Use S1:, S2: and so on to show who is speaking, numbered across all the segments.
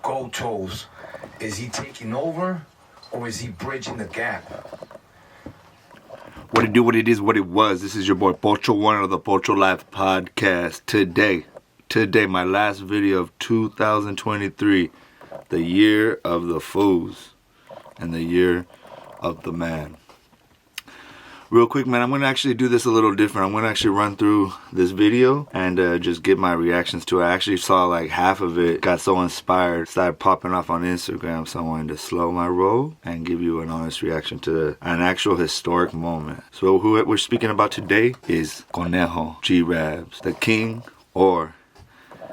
S1: GoldToes, is he taking over or is he bridging the gap?
S2: What it do, what it is, what it was. This is your boy Pocho1 of the Pocho Life Podcast. Today, my last video of 2023, the year of the fools and the year of the man. Real quick, man, I'm going to actually do this a little different. I'm going to actually run through this video and just get my reactions to it. I actually saw like half of it, got so inspired, started popping off on Instagram, so I wanted to slow my roll and give you an honest reaction to an actual historic moment. So who we're speaking about today is Conejo, G-Rabs, the king, or,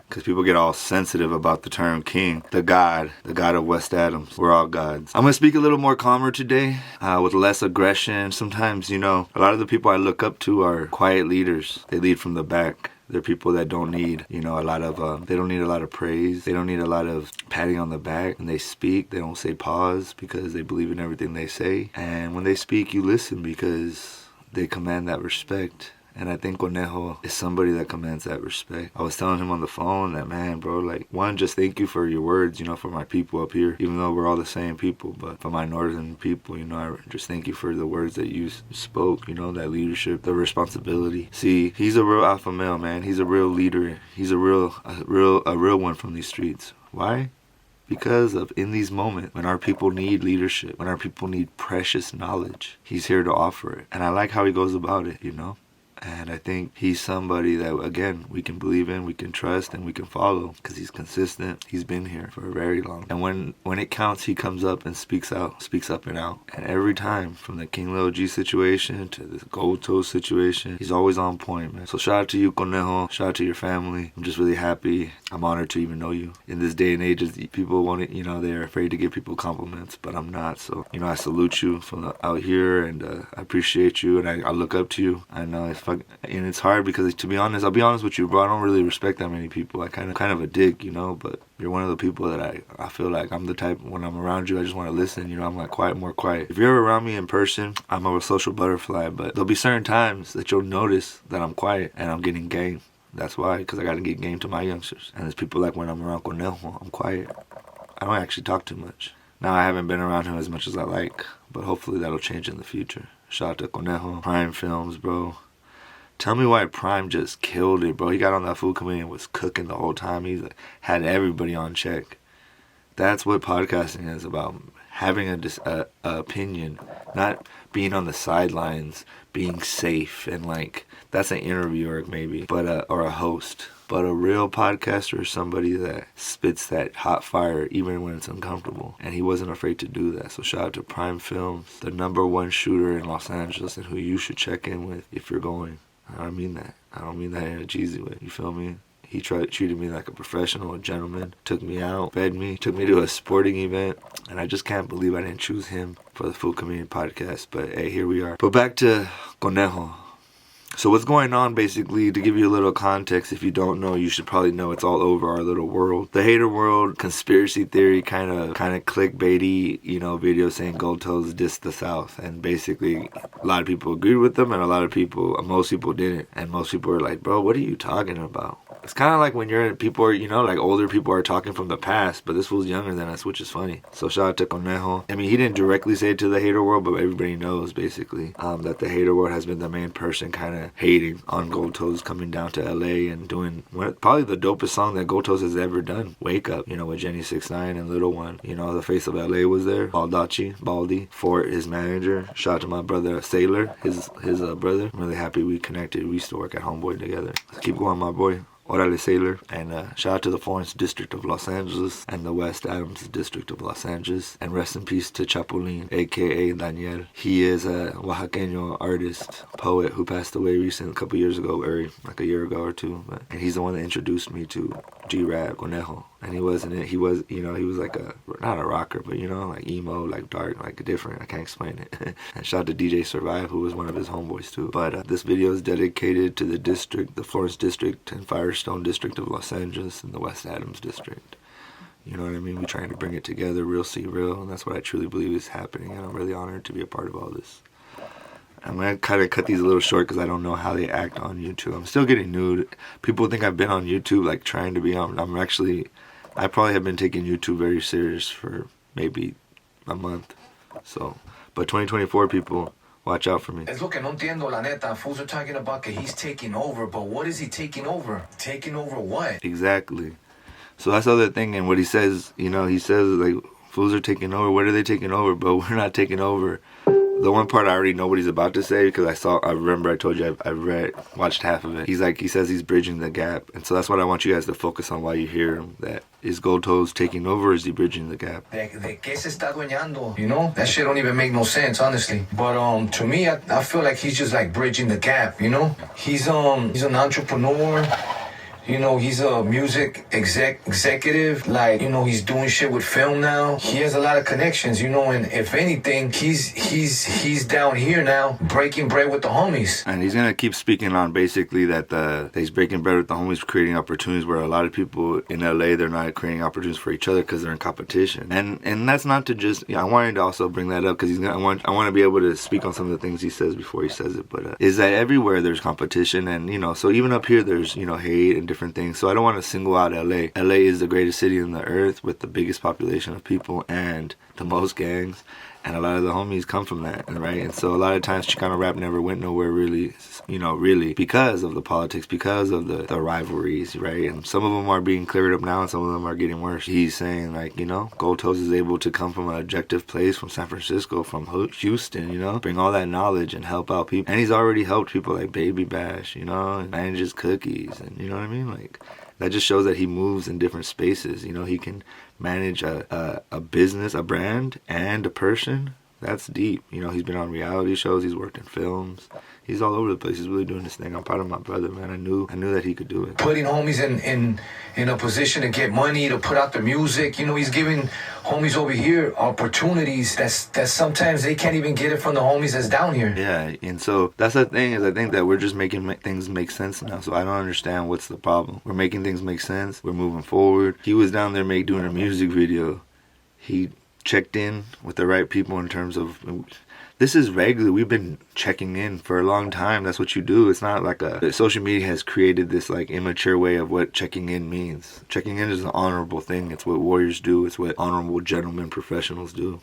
S2: because people get all sensitive about the term king, the god of West Adams. We're all gods. I'm going to speak a little more calmer today, with less aggression. Sometimes, a lot of the people I look up to are quiet leaders. They lead from the back. They're people that don't need, they don't need a lot of praise. They don't need a lot of patting on the back. When they speak, they don't say pause because they believe in everything they say. And when they speak, you listen because they command that respect. And I think Conejo is somebody that commands that respect. I was telling him on the phone that, man, bro, like, one, just thank you for your words, for my people up here, even though we're all the same people. But for my northern people, I just thank you for the words that you spoke, that leadership, the responsibility. See, he's a real alpha male, man. He's a real leader. He's a real one from these streets. Why? Because of in these moments when our people need leadership, when our people need precious knowledge, he's here to offer it. And I like how he goes about it, And I think he's somebody that, again, we can believe in, we can trust, and we can follow because he's consistent. He's been here for a very long time. And when it counts, he comes up and speaks up and out. And every time, from the King Lil G situation to the GoldToes situation, he's always on point, man. So shout out to you, Conejo. Shout out to your family. I'm just really happy. I'm honored to even know you. In this day and age, people want it, they're afraid to give people compliments, but I'm not. So, I salute you from out here, and I appreciate you, and I look up to you. I know and it's hard because, to be honest, I'll be honest with you, bro, I don't really respect that many people. I kind of a dick, but you're one of the people that I feel like I'm the type, when I'm around you, I just want to listen, I'm like more quiet. If you're ever around me in person, I'm a social butterfly, but there'll be certain times that you'll notice that I'm quiet and I'm getting game. That's why, because I got to get game to my youngsters. And there's people like when I'm around Conejo, I'm quiet. I don't actually talk too much. Now, I haven't been around him as much as I like, but hopefully that'll change in the future. Shout out to Conejo, Prime Films, bro. Tell me why Prime just killed it, bro. He got on that food committee and was cooking the whole time. He had everybody on check. That's what podcasting is about. Having a opinion, not being on the sidelines, being safe, and that's an interviewer maybe, but or a host. But a real podcaster is somebody that spits that hot fire even when it's uncomfortable. And he wasn't afraid to do that. So shout out to Prime Films, the #1 shooter in Los Angeles, and who you should check in with if you're going. I don't mean that. I don't mean that in a cheesy way. You feel me? He treated me like a professional, a gentleman, took me out, fed me, took me to a sporting event, and I just can't believe I didn't choose him for the Food Community Podcast. But hey, here we are. But back to Conejo. So what's going on, basically, to give you a little context, if you don't know, you should probably know, it's all over our little world. The hater world, conspiracy theory, kind of clickbaity, video saying GoldToes dissed the South. And basically, a lot of people agreed with them, and most people didn't. And most people were like, bro, what are you talking about? It's kind of like when older people are talking from the past, but this fool's younger than us, which is funny. So shout out to Conejo. I mean, he didn't directly say it to the hater world, but everybody knows, basically, that the hater world has been the main person kind of hating on GoldToes coming down to LA and doing probably the dopest song that GoldToes has ever done, Wake Up, with Jenny 6ix9ine and Little One. The face of LA was there, Baldy, Fort, his manager. Shout out to my brother Sailor, his brother. I'm really happy we connected. We used to work at Homeboy together. So keep going, my boy. Orale Sailor, and shout out to the Florence District of Los Angeles and the West Adams District of Los Angeles, and rest in peace to Chapulín, aka Daniel. He is a Oaxaqueño artist, poet who passed away recently, a couple years ago, like a year ago or two, and he's the one that introduced me to G-Rap, Conejo. And he was like not a rocker, but like emo, like dark, like different. I can't explain it. And shout out to DJ Survive, who was one of his homeboys too. But this video is dedicated to the Florence District and Firestone District of Los Angeles and the West Adams District. You know what I mean? We're trying to bring it together, real see real, and that's what I truly believe is happening. And I'm really honored to be a part of all this. I'm going to kind of cut these a little short because I don't know how they act on YouTube. I'm still getting new. People think I've been on YouTube, like trying to be on. I'm actually I probably have been taking YouTube very serious for maybe a month. So, but 2024 people, watch out for me.
S1: Es lo que no entiendo, la neta. Fools are talking about that he's taking over, but what is he taking over? Taking over what?
S2: Exactly. So that's the other thing, and what he says, you know, he says, like, fools are taking over. What are they taking over? But we're not taking over. The one part I already know what he's about to say because I remember I told you I watched half of it. He says he's bridging the gap. And so that's what I want you guys to focus on while you hear him. That is GoldToes taking over or is he bridging the gap?
S1: De qué se está adueñando? You know? That shit don't even make no sense, honestly. But to me, I feel like he's just like bridging the gap, you know? He's an entrepreneur. You know, he's a music executive. Like, you know, he's doing shit with film now. He has a lot of connections, you know, and if anything, he's down here now breaking bread with the homies.
S2: And he's gonna keep speaking on basically that he's breaking bread with the homies, creating opportunities where a lot of people in LA, they're not creating opportunities for each other because they're in competition. And that's not to just, I wanted to also bring that up because I want to be able to speak on some of the things he says before he says it. But is that everywhere there's competition, and you know, so even up here there's, you know, hate and different things. So I don't want to single out LA. LA is the greatest city on the earth with the biggest population of people and the most gangs, and a lot of the homies come from that, right? And so a lot of times Chicano rap never went nowhere really, you know, really because of the politics, because of the rivalries, right? And some of them are being cleared up now and some of them are getting worse. He's saying, like, you know, GoldToes is able to come from an objective place, from San Francisco, from Houston, you know, bring all that knowledge and help out people. And he's already helped people like Baby Bash, you know, and manages cookies, and you know what I mean? Like, that just shows that he moves in different spaces. You know, he can manage a business, a brand, and a person. That's deep. You know, he's been on reality shows. He's worked in films. He's all over the place. He's really doing this thing. I'm proud of my brother, man. I knew that he could do it.
S1: Putting homies in a position to get money, to put out the music. You know, he's giving homies over here opportunities that sometimes they can't even get it from the homies that's down here.
S2: Yeah, and so that's the thing, is I think that we're just making things make sense now. So I don't understand what's the problem. We're making things make sense. We're moving forward. He was down there doing a music video. He checked in with the right people in terms of, this is regular. We've been checking in for a long time. That's what you do. It's not like social media has created this like immature way of what checking in means. Checking in is an honorable thing. It's what warriors do. It's what honorable gentlemen professionals do.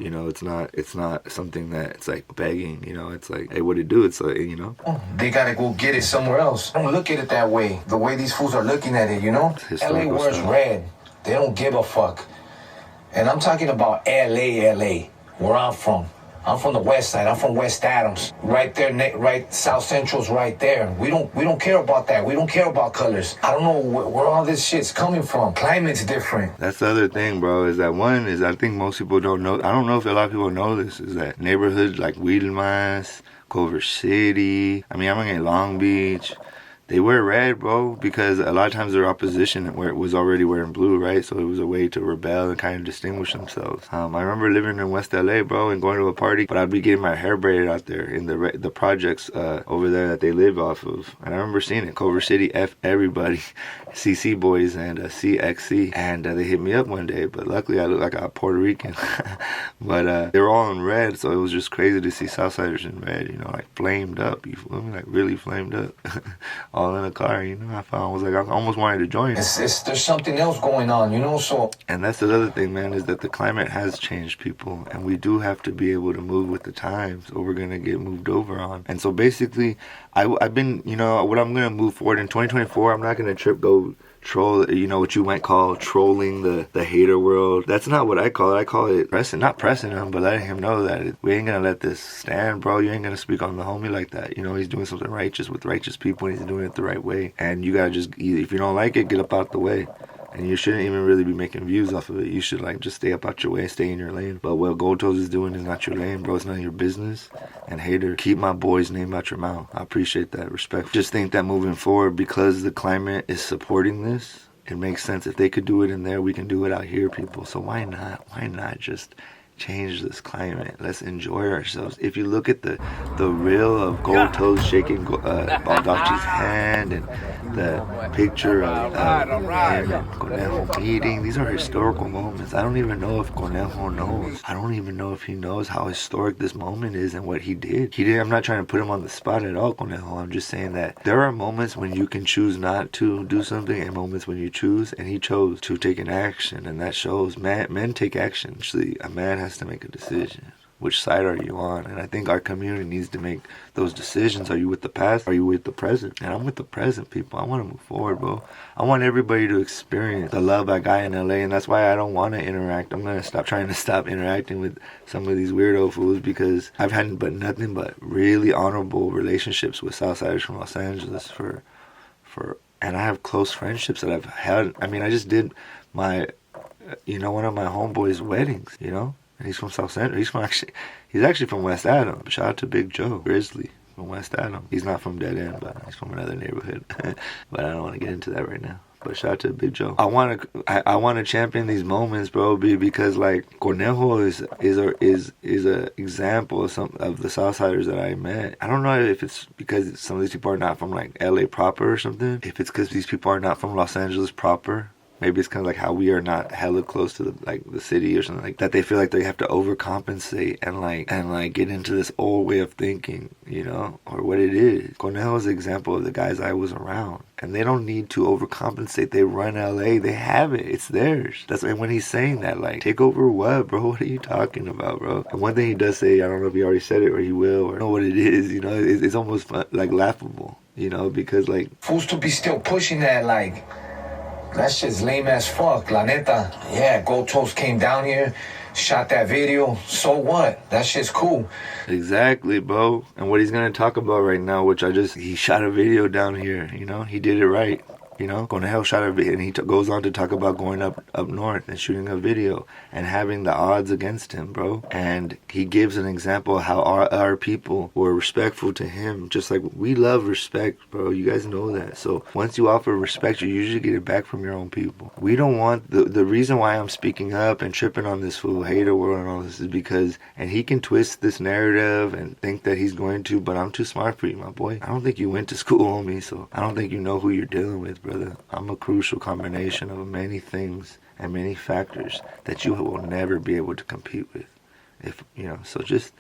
S2: You know, it's not something that it's like begging, you know, it's like, hey, what it do? It's like, you know.
S1: They gotta go get it somewhere else. Don't look at it that way. The way these fools are looking at it, you know? LA wears red. They don't give a fuck. And I'm talking about LA, where I'm from. I'm from the west side. I'm from West Adams. Right there, right, South Central's right there. We don't care about that. We don't care about colors. I don't know where all this shit's coming from. Climate's different.
S2: That's the other thing, bro, is that one is I think most people don't know. I don't know if a lot of people know this, is that neighborhoods like Wheelmas, Culver City, I mean, I'm in Long Beach, they wear red, bro, because a lot of times their opposition was already wearing blue, right? So it was a way to rebel and kind of distinguish themselves. I remember living in West LA, bro, and going to a party, but I'd be getting my hair braided out there in the projects over there that they live off of. And I remember seeing it, Culver City, F everybody, CC boys and CXC. And they hit me up one day, but luckily I look like a Puerto Rican. But they were all in red, so it was just crazy to see Southsiders in red, you know, like flamed up, you feel me? Like really flamed up. All in a car, you know. I was like, I almost wanted to join.
S1: There's something else going on, you know. So,
S2: and that's the other thing, man, is that the climate has changed people, and we do have to be able to move with the times, or we're gonna get moved over on. And so basically, I've been, you know, what I'm gonna move forward in 2024. I'm not gonna go troll, you know, what you might call trolling the hater world. That's not what I call it. I call it not pressing him, but letting him know that we ain't gonna let this stand, bro. You ain't gonna speak on the homie like that. You know, he's doing something righteous with righteous people, and he's doing it the right way. And you gotta just, if you don't like it, get up out the way. And you shouldn't even really be making views off of it. You should like just stay up out your way, stay in your lane. But what GoldToes is doing is not your lane, bro. It's none of your business. And hater, keep my boy's name out your mouth. I appreciate that. Respect. Just think that moving forward, because the climate is supporting this, it makes sense. If they could do it in there, we can do it out here, people. So why not? Why not just change this climate. Let's enjoy ourselves. If you look at the reel of GoldToes shaking Baldacci's hand and the picture of him and Conejo meeting, these are historical moments. I don't even know if Conejo knows. I don't even know if he knows how historic this moment is and what he did. I'm not trying to put him on the spot at all, Conejo. I'm just saying that there are moments when you can choose not to do something and moments when you choose, and he chose to take an action, and that shows men take action. Actually, a man has to make a decision. Which side are you on? And I think our community needs to make those decisions. Are you with the past? Are you with the present? And I'm with the present, people. I want to move forward, bro. I want everybody to experience the love I got in LA, and that's why I don't want to interact. I'm going to stop trying to stop interacting with some of these weirdo fools, because I've had nothing but really honorable relationships with Southsiders from Los Angeles and I have close friendships that I've had. I mean, I just did one of my homeboys' weddings, and he's from South Central. He's actually from West Adam. Shout out to Big Joe Grizzly from West Adam. He's not from Dead End, but he's from another neighborhood. But I don't want to get into that right now. But shout out to Big Joe. I want to champion these moments, bro, because like Conejo is a example of the Southsiders that I met. I don't know if it's because some of these people are not from like LA proper or something. If it's because these people are not from Los Angeles proper. Maybe it's kind of like how we are not hella close to the city or something like that. They feel like they have to overcompensate and get into this old way of thinking, or what it is. Conejo is an example of the guys I was around, and they don't need to overcompensate. They run LA. They have it. It's theirs. That's when he's saying that, like, take over what, bro? What are you talking about, bro? And one thing he does say, I don't know if he already said it or he will, or know what it is. It's almost fun, like laughable, because like
S1: fools to be still pushing that, like. That shit's lame as fuck, la neta. Yeah, GoldToes came down here, shot that video. So what? That shit's cool.
S2: Exactly, bro. And what he's gonna talk about right now, he shot a video down here. He did it right. Conejo shot a video, and he goes on to talk about going up north and shooting a video and having the odds against him, bro. And he gives an example of how our people were respectful to him, just like we love respect, bro. You guys know that. So once you offer respect, you usually get it back from your own people. We don't want the reason why I'm speaking up and tripping on this fool hater world and all this is because, and he can twist this narrative and think that he's going to, but I'm too smart for you, my boy. I don't think you went to school on me, so I don't think you know who you're dealing with, brother. I'm a crucial combination of many things and many factors that you will never be able to compete with. So just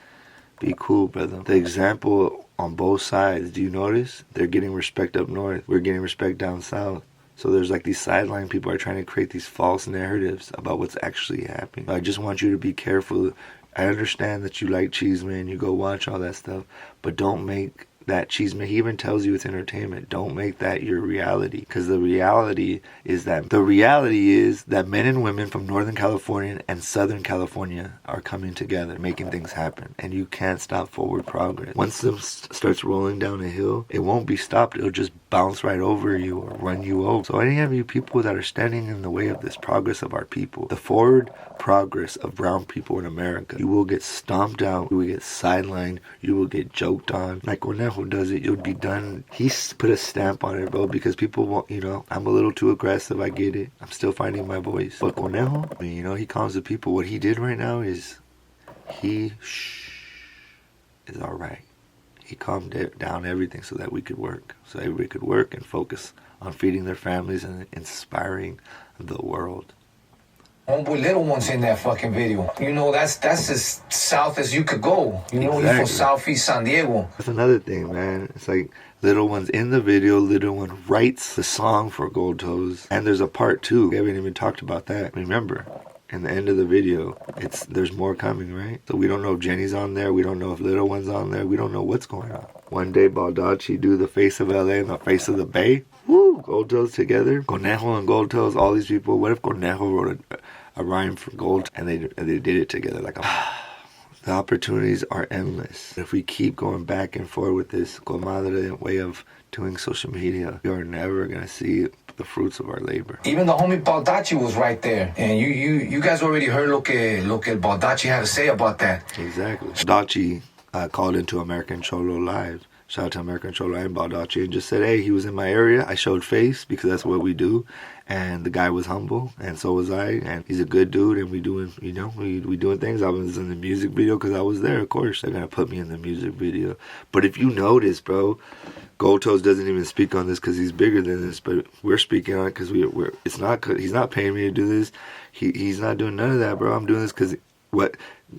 S2: be cool, brother. The example on both sides, do you notice? They're getting respect up north. We're getting respect down south. So there's like these sideline people are trying to create these false narratives about what's actually happening. I just want you to be careful. I understand that you like cheese, man. You go watch all that stuff, but don't make that cheese, man. He even tells you it's entertainment. Don't make that your reality, because the reality is that men and women from Northern California and Southern California are coming together, making things happen, and you can't stop forward progress. Once it starts rolling down a hill, it won't be stopped. It'll just bounce right over you or run you over. So any of you people that are standing in the way of this progress of our people, the forward progress of brown people in America, you will get stomped out, you will get sidelined, you will get joked on. Like Conejo does it, you'll be done. He's put a stamp on it, bro, because people want, I'm a little too aggressive, I get it. I'm still finding my voice. But Conejo, he calms the people. What he did right now is is alright. He calmed down everything so that we could work. So everybody could work and focus on feeding their families and inspiring the world.
S1: Homeboy Little One's in that fucking video. That's as south as you could go.
S2: Exactly.
S1: He's from Southeast San Diego.
S2: That's another thing, man. It's like Little One's in the video. Little One writes the song for GoldToes. And there's a part 2. We haven't even talked about that. Remember, in the end of the video, there's more coming, right? So we don't know if Jenny's on there. We don't know if Little One's on there. We don't know what's going on. One day, Baldacci do the face of LA and the face of the Bay. Woo! GoldToes together. Conejo and GoldToes, all these people. What if Conejo wrote a rhyme for gold and they did it together? The opportunities are endless. If we keep going back and forth with this comadre way of doing social media, you're never going to see the fruits of our labor.
S1: Even the homie Baldacci was right there. And you guys already heard lo que Baldacci had to say about that.
S2: Exactly. Baldacci called into American Cholo Live. Shout out to American Cholo and Baldacci, and just said, hey, he was in my area. I showed face because that's what we do. And the guy was humble, and so was I, and he's a good dude, and we doing, you know, we doing things. I was in the music video because I was there, of course. They're gonna put me in the music video. But if you notice, bro, GoldToes doesn't even speak on this because he's bigger than this, but we're speaking on it because we're. It's not. He's not paying me to do this. He's not doing none of that, bro. I'm doing this because what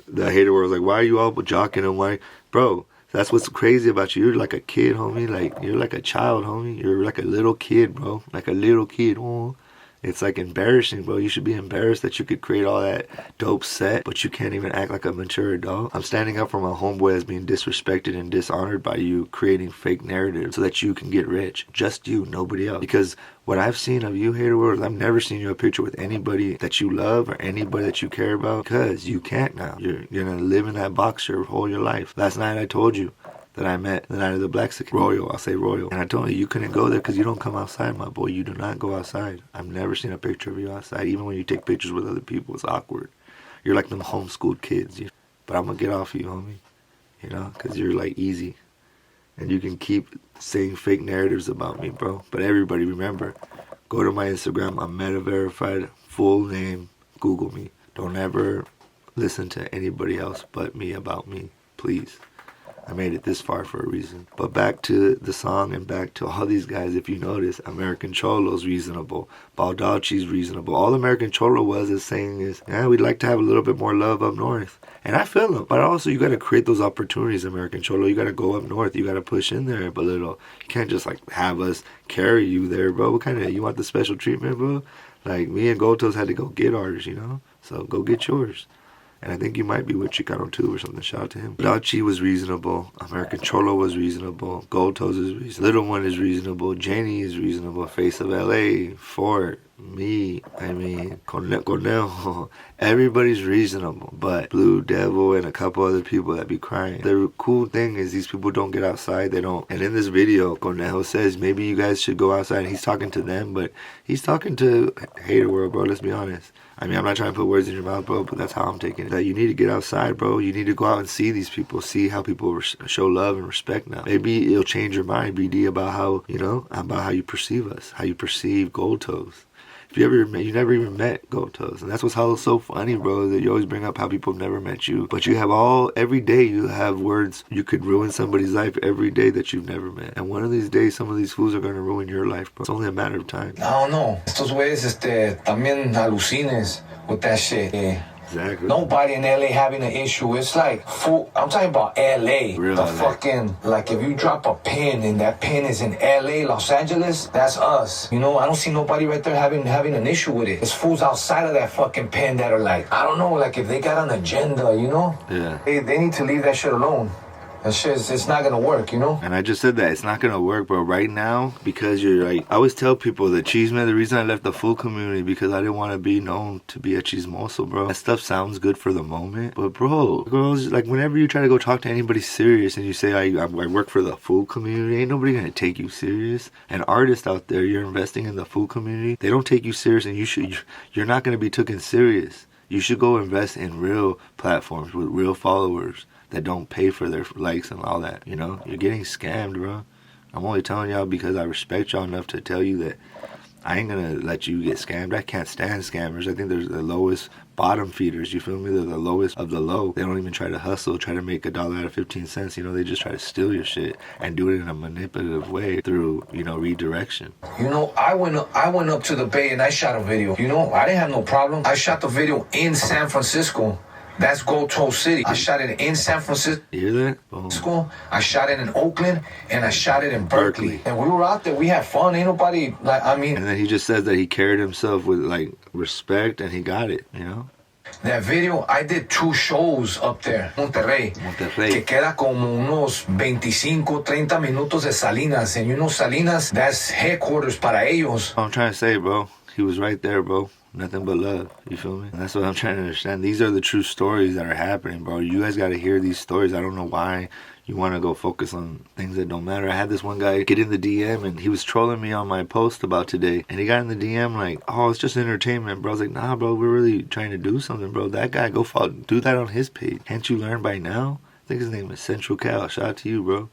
S2: the hater world was like. Why are you all jocking him? Why, bro? That's what's crazy about you. You're like a kid, homie. Like, you're like a child, homie. You're like a little kid, bro. Like a little kid. Oh. It's like embarrassing, bro. You should be embarrassed that you could create all that dope set, but you can't even act like a mature adult. I'm standing up for my homeboy as being disrespected and dishonored by you creating fake narratives so that you can get rich. Just you, nobody else. Because what I've seen of you, hater world, I've never seen you a picture with anybody that you love or anybody that you care about, because you can't now. You're gonna live in that box your whole your life. Last night I told you that I met the night of the Black Sick Royal. I'll say Royal. And I told you couldn't go there because you don't come outside, my boy. You do not go outside. I've never seen a picture of you outside. Even when you take pictures with other people, it's awkward. You're like them homeschooled kids. But I'm going to get off you, homie. You know, because you're like easy. And you can keep saying fake narratives about me, bro. But everybody, remember, go to my Instagram. I'm Meta Verified. Full name. Google me. Don't ever listen to anybody else but me about me. Please. I made it this far for a reason. But back to the song and back to all these guys, if you notice, American Cholo's reasonable. Baldacci's reasonable. All American Cholo was is saying is, yeah, we'd like to have a little bit more love up north. And I feel them. But also, you got to create those opportunities, American Cholo. You got to go up north. You got to push in there a little. You can't just, like, have us carry you there, bro. What kind of, you want the special treatment, bro? Like, me and GoldToes had to go get ours, you know? So go get yours. And I think you might be with Chicano too or something. Shout out to him. Dachi was reasonable. American Cholo was reasonable. GoldToes is reasonable. Little One is reasonable. Janie is reasonable. Face of LA. Fort. Me. I mean, Conejo. Everybody's reasonable. But Blue Devil and a couple other people that be crying. The cool thing is these people don't get outside. They don't. And in this video, Conejo says maybe you guys should go outside. He's talking to them, but he's talking to hater world, bro. Let's be honest. I mean, I'm not trying to put words in your mouth, bro, but that's how I'm taking it. That you need to get outside, bro. You need to go out and see these people, see how people show love and respect now. Maybe it'll change your mind, BD, about how, you know, about how you perceive us, how you perceive GoldToes. If you never even met GoldToes. And that's what's so funny, bro, that you always bring up how people have never met you. But you have every day you have words. You could ruin somebody's life every day that you've never met. And one of these days, some of these fools are going to ruin your life, bro. It's only a matter of time.
S1: I don't know. Estos güeyes, también alucines with that shit.
S2: Exactly.
S1: Nobody in LA having an issue. It's like, I'm talking about LA.
S2: Real
S1: the
S2: LA.
S1: Fucking, like if you drop a pin and that pin is in LA, Los Angeles, that's us. You know, I don't see nobody right there having an issue with it. It's fools outside of that fucking pin that are like, I don't know, like if they got an agenda, you know?
S2: Yeah.
S1: They need to leave that shit alone. That shit, it's not gonna work, you know?
S2: And I just said that. It's not gonna work, bro. Right now, because you're like, I always tell people that Cheeseman, the reason I left the food community, because I didn't want to be known to be a chismoso, bro. That stuff sounds good for the moment. But, bro, girls, like, whenever you try to go talk to anybody serious and you say, I work for the food community, ain't nobody gonna take you serious. An artist out there, you're investing in the food community, they don't take you serious, and you're not gonna be taken serious. You should go invest in real platforms with real followers that don't pay for their likes and all that, you know? You're getting scammed, bro. I'm only telling y'all because I respect y'all enough to tell you that I ain't gonna let you get scammed. I can't stand scammers. I think they're the lowest bottom feeders, you feel me? They're the lowest of the low. They don't even try to hustle, try to make $1 out of 15 cents, you know? They just try to steal your shit and do it in a manipulative way through, you know, redirection.
S1: You know, I went up to the Bay and I shot a video. You know, I didn't have no problem. I shot the video in San Francisco. That's GoldToes City. I shot it in San Francisco.
S2: You hear that? Boom.
S1: I shot it in Oakland, and I shot it in Berkeley. And we were out there. We had fun. Ain't nobody, like, I mean...
S2: And then he just says that he carried himself with, like, respect, and he got it, you know?
S1: That video, I did 2 shows up there, Monterrey. Que queda como unos 25, 30 minutos de Salinas. And you know, Salinas, that's headquarters para ellos.
S2: I'm trying to say, bro, he was right there, bro. Nothing but love, you feel me? And that's what I'm trying to understand. These are the true stories that are happening, bro. You guys got to hear these stories. I don't know why you want to go focus on things that don't matter. I had this one guy get in the DM, and he was trolling me on my post about today. And he got in the DM like, oh, it's just entertainment, bro. I was like, nah, bro, we're really trying to do something, bro. That guy, go do that on his page. Can't you learn by now? I think his name is Central Cal. Shout out to you, bro.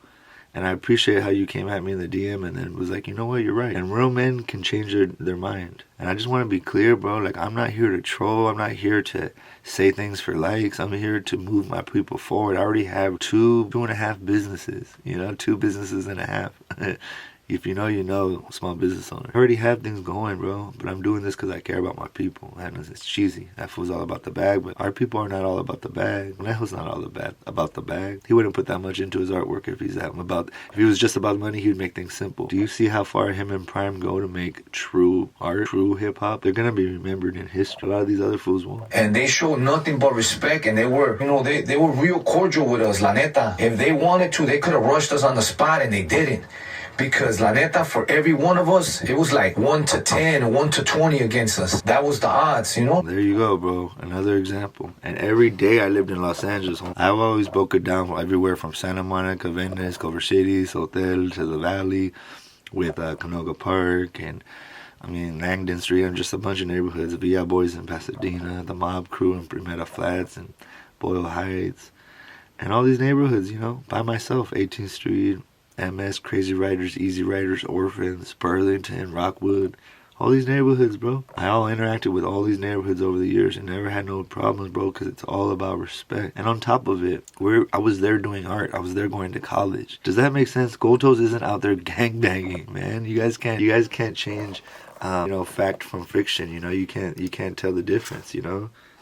S2: And I appreciate how you came at me in the DM and then was like, you know what, you're right. And real men can change their mind. And I just want to be clear, bro. Like, I'm not here to troll. I'm not here to say things for likes. I'm here to move my people forward. I already have two and a half businesses, 2 businesses and a half. If you know, small business owner. I already have things going, bro, but I'm doing this because I care about my people. And it's cheesy. That fool's all about the bag, but our people are not all about the bag. Conejo's not all about the bag. He wouldn't put that much into his artwork if he was just about money, he would make things simple. Do you see how far him and Prime go to make true art, true hip-hop? They're going to be remembered in history. A lot of these other fools won't.
S1: And they showed nothing but respect, and they were, they were real cordial with us, la neta. If they wanted to, they could have rushed us on the spot, and they didn't. Because la neta, for every one of us, it was like 1 to 10 or 1 to 20 against us. That was the odds,
S2: There you go, bro. Another example. And every day I lived in Los Angeles, I've always broke it down everywhere from Santa Monica, Venice, Culver City, Hotel to the Valley, with Conejo Park, and Langdon Street, and just a bunch of neighborhoods. Villa Boys in Pasadena, the Mob Crew in Primera Flats, and Boyle Heights, and all these neighborhoods, by myself. 18th Street, MS, Crazy Riders, Easy Riders, Orphans, Burlington, Rockwood, all these neighborhoods, bro. I all interacted with all these neighborhoods over the years and never had no problems, bro, because it's all about respect. And on top of it, I was there doing art. I was there going to college. Does that make sense? GoldToes isn't out there gangbanging, man. You guys can't change, fact from fiction. You can't tell the difference.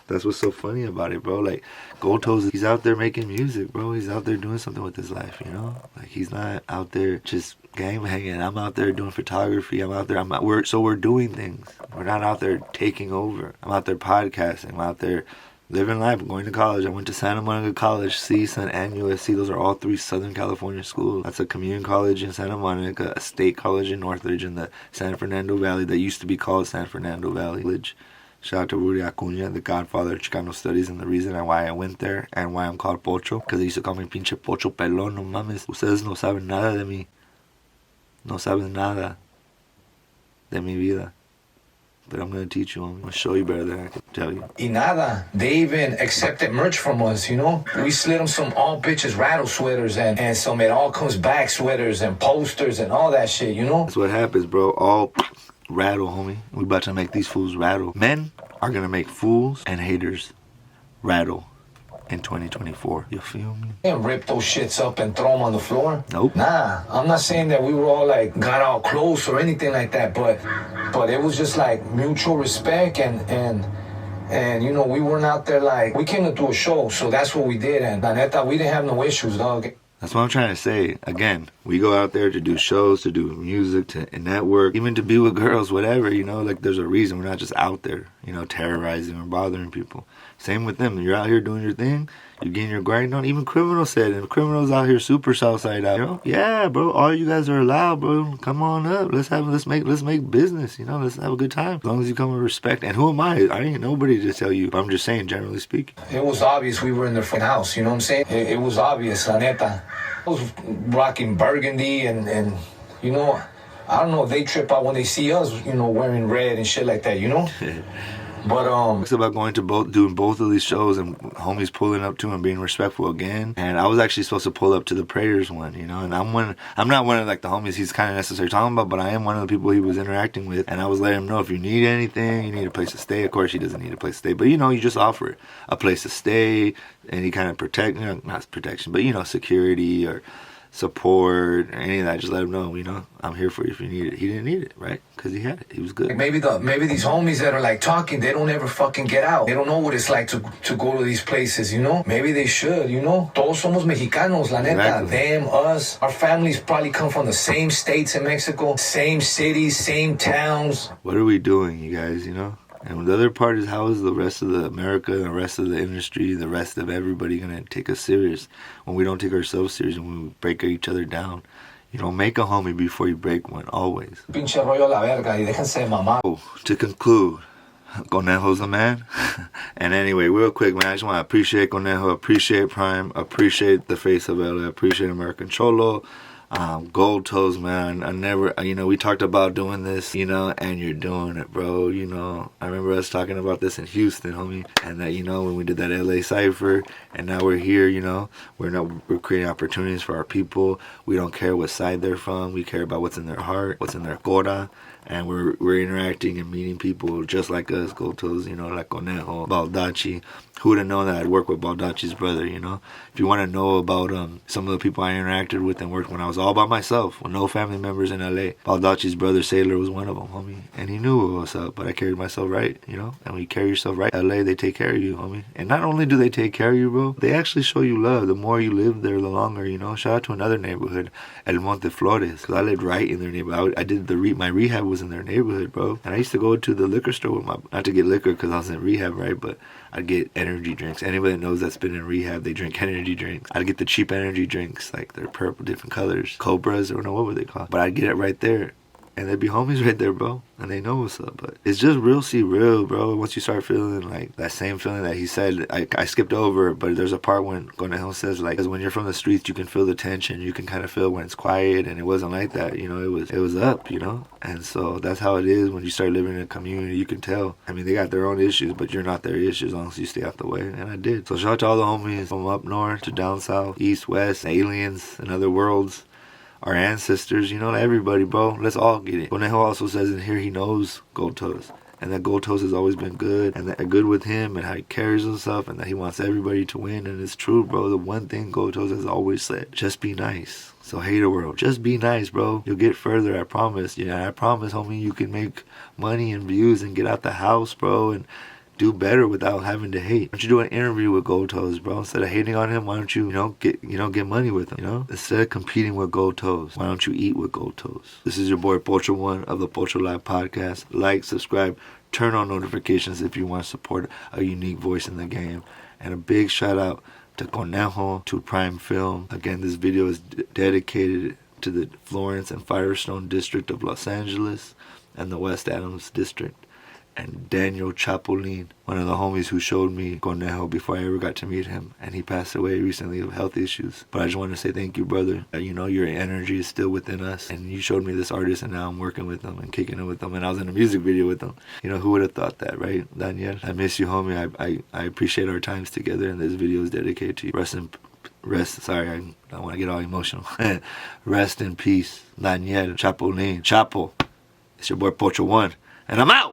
S2: That's what's so funny about it, bro. Like, GoldToes, he's out there making music, bro. He's out there doing something with his life, Like, he's not out there just gang hanging. I'm out there doing photography. I'm out there. We're doing things. We're not out there taking over. I'm out there podcasting. I'm out there living life. I'm going to college. I went to Santa Monica College, CSUN, and USC. Those are all 3 Southern California schools. That's a community college in Santa Monica, a state college in Northridge in the San Fernando Valley that used to be called San Fernando Valley College. Shout out to Rudy Acuña, the godfather of Chicano studies, and the reason why I went there and why I'm called Pocho, because they used to call me pinche Pocho pelón, no mames. Ustedes no saben nada de mí. No saben nada de mi vida. But I'm going to teach you. I'm going to show you better than I can tell you.
S1: Y nada. They even accepted merch from us, We slid them some all bitches rattle sweaters and some it all comes back sweaters and posters and all that shit,
S2: That's what happens, bro. All rattle, homie. We about to make these fools rattle. Men are going to make fools and haters rattle in 2024. You feel me?
S1: And rip those shits up and throw them on the floor.
S2: Nope.
S1: Nah, I'm not saying that we were all like got all close or anything like that, but it was just like mutual respect and we weren't out there like, we came to do a show, so that's what we did, and la neta, we didn't have no issues, dog.
S2: That's what I'm trying to say. Again, we go out there to do shows, to do music, to network, even to be with girls, whatever, like there's a reason. We're not just out there, terrorizing or bothering people. Same with them. You're out here doing your thing, you're getting your grind on. Even Criminal said, and Criminal's out here super Southside out. Yeah, bro, all you guys are allowed, bro. Come on up. Let's make business, let's have a good time. As long as you come with respect. And who am I? I ain't nobody to tell you, but I'm just saying, generally speaking.
S1: It was obvious we were in their fucking house, you know what I'm saying? It was obvious, la neta. I was rocking burgundy and I don't know if they trip out when they see us, wearing red and shit like that, But
S2: it's about doing both of these shows and homies pulling up to and being respectful again. And I was actually supposed to pull up to the Prayers one, and I'm not one of like the homies he's kind of necessarily talking about, but I am one of the people he was interacting with, and I was letting him know if you need anything, you need a place to stay. Of course, he doesn't need a place to stay, but you just offer a place to stay, and he kind of not protection, but security or support or any of that. Just let him know, I'm here for you if you need it. He didn't need it, right? Because he had it. He was good.
S1: Maybe these homies that are like talking, they don't ever fucking get out. They don't know what it's like to go to these places, Maybe they should, Todos somos mexicanos, la neta.
S2: Exactly.
S1: Them, us, our families probably come from the same states in Mexico, same cities, same towns.
S2: What are we doing, you guys, And the other part is, how is the rest of the America, the rest of the industry, the rest of everybody going to take us serious when we don't take ourselves serious and when we break each other down? Make a homie before you break one, always.
S1: Pinche rollo la verga y déjense mamar.
S2: To conclude, Conejo's the man. And anyway, real quick, man, I just want to appreciate Conejo, appreciate Prime, appreciate the face of LA, appreciate American Cholo. GoldToes, man. I never, we talked about doing this, and you're doing it, bro. I remember us talking about this in Houston, homie, and that, when we did that LA Cypher, and now we're here, we're creating opportunities for our people. We don't care what side they're from. We care about what's in their heart, what's in their cora. And we're interacting and meeting people just like us, GoldToes, like Conejo, Baldacci. Who would have known that I'd work with Baldacci's brother, If you want to know about some of the people I interacted with and worked when I was all by myself, with no family members in LA, Baldacci's brother, Sailor, was one of them, homie. And he knew what was up, but I carried myself right, And when you carry yourself right, LA, they take care of you, homie. And not only do they take care of you, bro, they actually show you love. The more you live there, the longer, Shout out to another neighborhood, El Monte Flores, because I lived right in their neighborhood. I did my rehab was in their neighborhood, bro. And I used to go to the liquor store with not to get liquor because I was in rehab, right? But I'd get energy drinks. Anybody that knows that's been in rehab, they drink energy drinks. I'd get the cheap energy drinks, like they're purple, different colors, Cobras, or no, what were they called? But I'd get it right there. And there'd be homies right there, bro. And they know what's up. But it's just real, see real, bro. Once you start feeling like that same feeling that he said, I skipped over it, but there's a part when Conejo says, like, because when you're from the streets, you can feel the tension. You can kind of feel when it's quiet. And it wasn't like that, it was up, And so that's how it is when you start living in a community. You can tell. I mean, they got their own issues, but you're not their issues as long as you stay out the way. And I did. So shout out to all the homies from up north to down south, east, west, aliens, and other worlds. Our ancestors, everybody, bro. Let's all get it. Conejo also says in here he knows GoldToes. And that GoldToes has always been good. And that they're good with him and how he carries himself. And that he wants everybody to win. And it's true, bro. The one thing GoldToes has always said. Just be nice. So hater world. Just be nice, bro. You'll get further, I promise. I promise, homie, you can make money and views and get out the house, bro. And do better without having to hate. Why don't you do an interview with GoldToes, bro? Instead of hating on him, why don't you, get money with him, Instead of competing with GoldToes, why don't you eat with GoldToes? This is your boy Pocho1 of the Pocho Live Podcast. Like, subscribe, turn on notifications if you want to support a unique voice in the game. And a big shout out to Conejo, to Prime Film. Again, this video is dedicated to the Florence and Firestone District of Los Angeles and the West Adams District. And Daniel Chapolin, one of the homies who showed me Conejo before I ever got to meet him. And he passed away recently of health issues. But I just want to say thank you, brother. Your energy is still within us. And you showed me this artist, and now I'm working with them and kicking it with them. And I was in a music video with them. Who would have thought that, right, Daniel? I miss you, homie. I appreciate our times together, and this video is dedicated to you. Sorry, I don't want to get all emotional. Rest in peace, Daniel Chapolin. Chapo. It's your boy Pocho1. And I'm out!